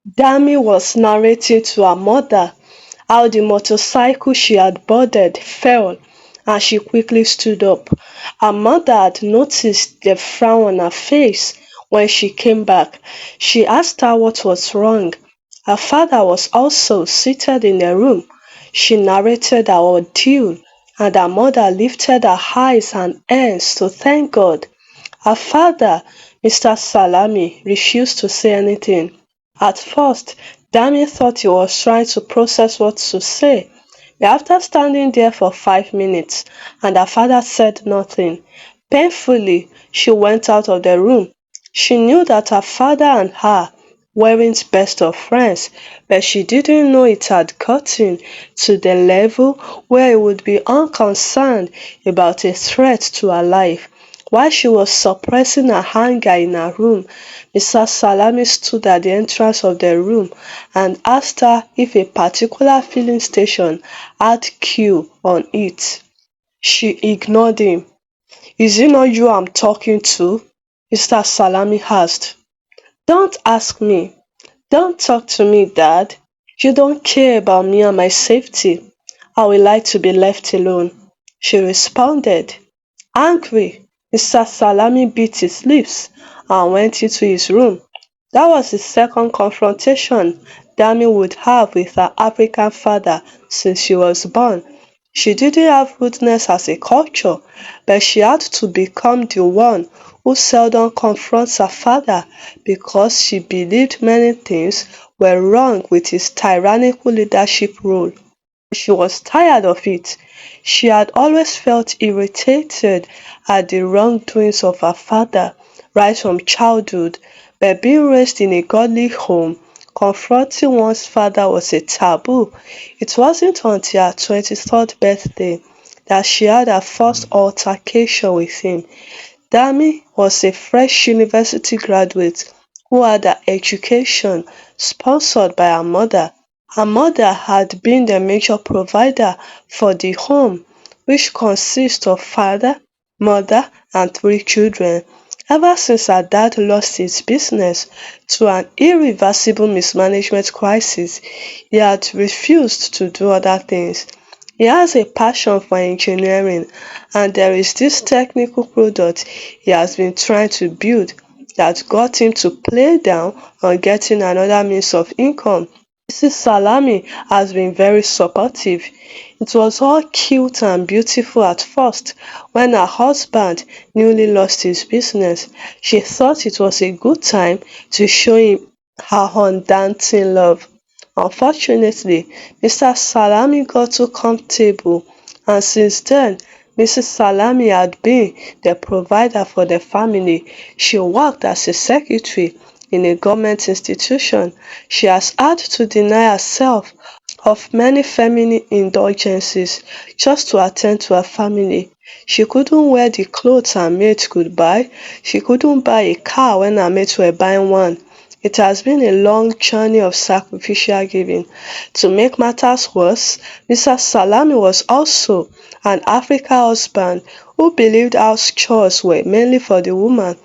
Dami was narrating to her mother how the motorcycle she had boarded fell and she quickly stood up. Her mother had noticed the frown on her face when she came back. She asked her what was wrong. Her father was also seated in the room. She narrated her ordeal, and her mother lifted her eyes and hands to thank God. Her father, Mr. Salami, refused to say anything. At first, Dami thought he was trying to process what to say, but after standing there for 5 minutes and her father said nothing, painfully she went out of the room. She knew that her father and her weren't best of friends, but she didn't know it had gotten to the level where he would be unconcerned about a threat to her life. While she was suppressing her anger in her room, Mr. Salami stood at the entrance of the room and asked her if a particular filling station had queue on it. She ignored him. "Is it not you I'm talking to?" Mr. Salami asked. "Don't ask me. Don't talk to me, Dad. You don't care about me and my safety. I would like to be left alone," she responded. Angry, Mr. Salami bit his lips and went into his room. That was the second confrontation Dami would have with her African father since she was born. She didn't have rudeness as a culture, but she had to become the one who seldom confronts her father because she believed many things were wrong with his tyrannical leadership role. She was tired of it. She had always felt irritated at the wrongdoings of her father right from childhood, but being raised in a godly home, confronting one's father was a taboo. It wasn't until her 23rd birthday that she had her first altercation with him. Dami was a fresh university graduate who had her education sponsored by her mother. Her mother had been the major provider for the home, which consists of father, mother, and three children. Ever since her dad lost his business to an irreversible mismanagement crisis, he had refused to do other things. He has a passion for engineering, and there is this technical product he has been trying to build that got him to play down on getting another means of income. Mrs. Salami has been very supportive. It was all cute and beautiful at first when her husband newly lost his business. She thought it was a good time to show him her undaunting love. Unfortunately, Mr. Salami got too comfortable, and since then, Mrs. Salami had been the provider for the family. She worked as a secretary in a government institution. She has had to deny herself of many feminine indulgences just to attend to her family. She couldn't wear the clothes her mates could buy. She couldn't buy a car when her mates were buying one. It has been a long journey of sacrificial giving. To make matters worse, Mr. Salami was also an African husband who believed house chores were mainly for the woman.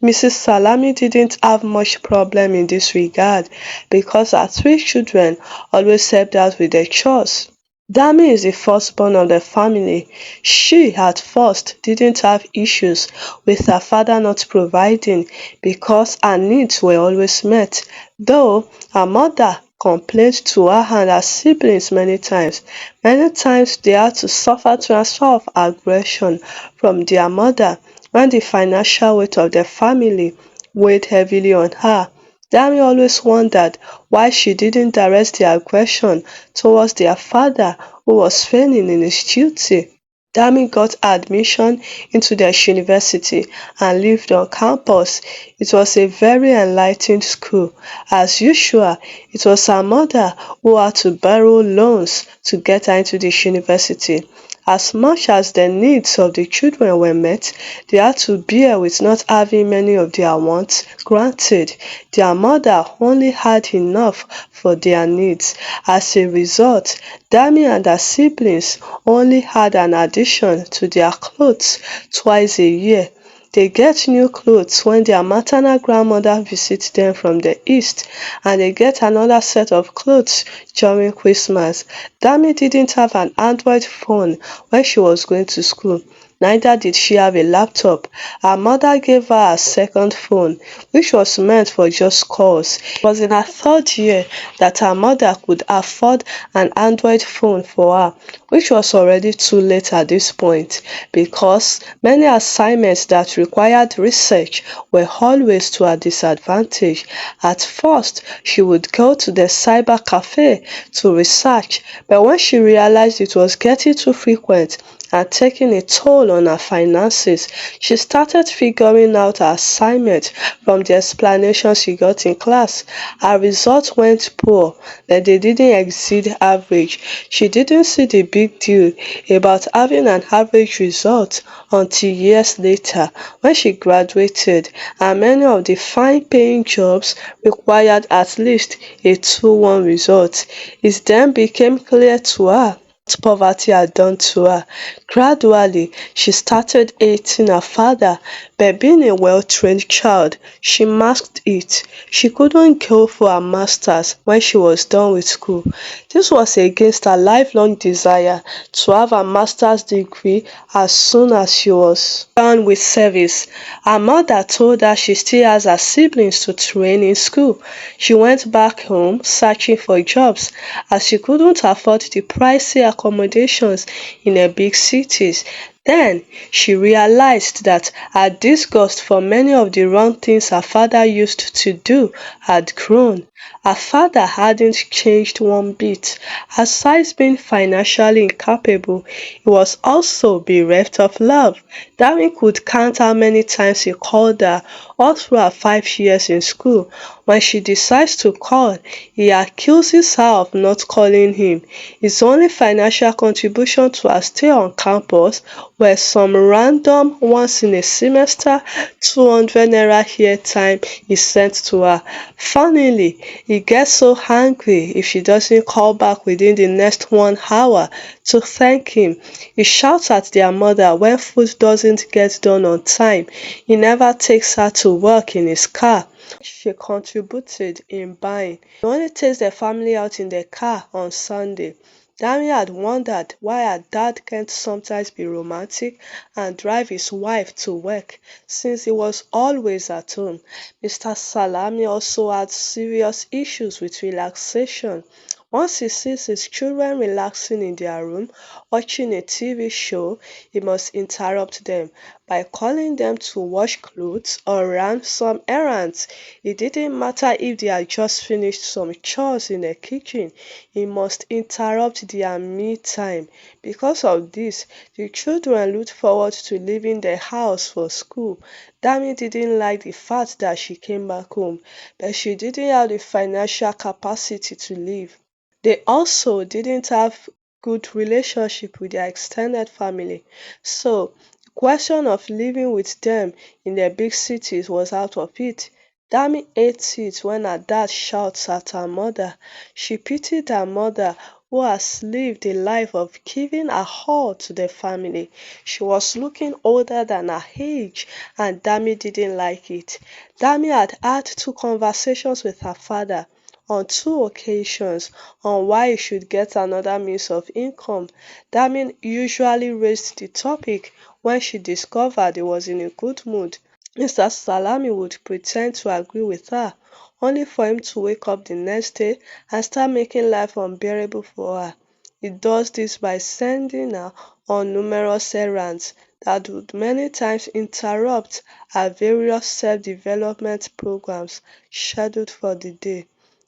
Mrs. Salami didn't have much problem in this regard because her three children always helped out with the chores. Dami is the firstborn of the family. She, at first, didn't have issues with her father not providing because her needs were always met, though her mother complained to her and her siblings many times. Many times they had to suffer transfer of aggression from their mother when the financial weight of the family weighed heavily on her. Dami always wondered why she didn't direct the aggression towards their father who was failing in his duty. Dami got admission into the university and lived on campus. It was a very enlightening school. As usual, it was her mother who had to borrow loans to get her into this university. As much as the needs of the children were met, they had to bear with not having many of their wants granted. Their mother only had enough for their needs. As a result, Dami and her siblings only had an addition to their clothes twice a year. They get new clothes when their maternal grandmother visits them from the east, and they get another set of clothes during Christmas. Dami didn't have an Android phone when she was going to school. Neither did she have a laptop. Her mother gave her a second phone, which was meant for just calls. It was in her third year that her mother could afford an Android phone for her, which was already too late at this point, because many assignments that required research were always to her disadvantage. At first, she would go to the cyber cafe to research, but when she realized it was getting too frequent and taking a toll on her finances, she started figuring out her assignment from the explanations she got in class. Her results went poor, but they didn't exceed average. She didn't see the big deal about having an average result until years later, when she graduated, and many of the fine-paying jobs required at least a 2:1 result. It then became clear to her what poverty had done to her. Gradually, she started hating her father, but being a well-trained child, she masked it. She couldn't go for her master's when she was done with school. This was against her lifelong desire to have a master's degree as soon as she was done with service. Her mother told her she still has her siblings to train in school. She went back home searching for jobs, as she couldn't afford the pricey accommodations in the big cities. Then she realized that her disgust for many of the wrong things her father used to do had grown. Her father hadn't changed one bit. Aside being financially incapable, he was also bereft of love. Darwin could count how many times he called her all through her 5 years in school. When she decides to call, he accuses her of not calling him. His only financial contribution to her stay on campus were some random once in a semester 200 naira airtime he sent to her. Funnily, he gets so angry if she doesn't call back within the next 1 hour to thank him. He shouts at their mother when food doesn't get done on time. He never takes her to work in his car she contributed in buying. He only takes the family out in the car on Sunday. Dami had wondered why her dad can't sometimes be romantic and drive his wife to work, since he was always at home. Mr. Salami also had serious issues with relaxation. Once he sees his children relaxing in their room, watching a TV show, he must interrupt them by calling them to wash clothes or run some errands. It didn't matter if they had just finished some chores in the kitchen, he must interrupt their me time. Because of this, the children looked forward to leaving the house for school. Dami didn't like the fact that she came back home, but she didn't have the financial capacity to leave. They also didn't have good relationship with their extended family, so the question of living with them in the big cities was out of it. Dami hates it when her dad shouts at her mother. She pitied her mother, who has lived a life of giving her all to the family. She was looking older than her age, and Dami didn't like it. Dami had had 2 conversations with her father on 2 occasions on why he should get another means of income. Dami usually raised the topic when she discovered he was in a good mood. Mr. Salami would pretend to agree with her, only for him to wake up the next day and start making life unbearable for her. He does this by sending her on numerous errands that would many times interrupt her various self-development programs scheduled for the day.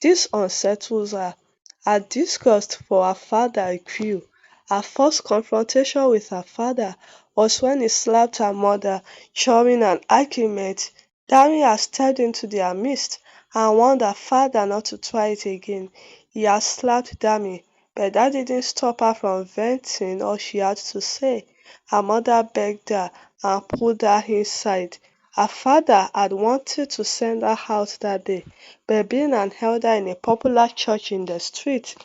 This unsettles her. Her disgust for her father grew. Her first confrontation with her father was when he slapped her mother during an argument. Dami had stepped into their midst and warned her father not to try it again. He had slapped Dami, but that didn't stop her from venting all she had to say. Her mother begged her and pulled her inside. Her father had wanted to send her out that day, but being an elder in a popular church in the street,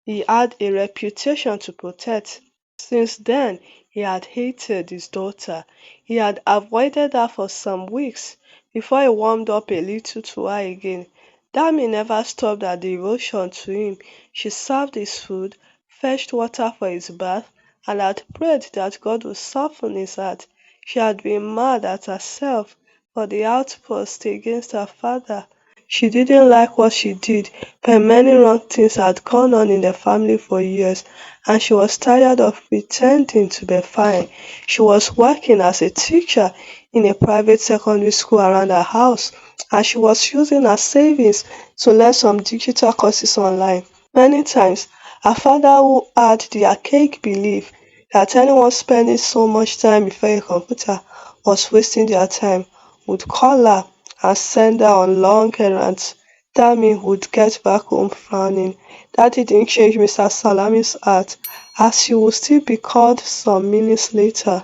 he had a reputation to protect. Since then, He had hated his daughter. He had avoided her for some weeks before he warmed up a little to her again. Dami never stopped her devotion to him. She served his food, fetched water for his bath, and had prayed that God would soften his heart. She had been mad at herself for the outburst against her father. She didn't like what she did, but many wrong things had gone on in the family for years, and she was tired of pretending to be fine. She was working as a teacher in a private secondary school around her house, and she was using her savings to learn some digital courses online. Many times, her father, who had the archaic belief that anyone spending so much time before a computer was wasting their time, would call her and send her on long errands. Dami would get back home frowning. That didn't change Mr. Salami's heart, as she would still be called some minutes later.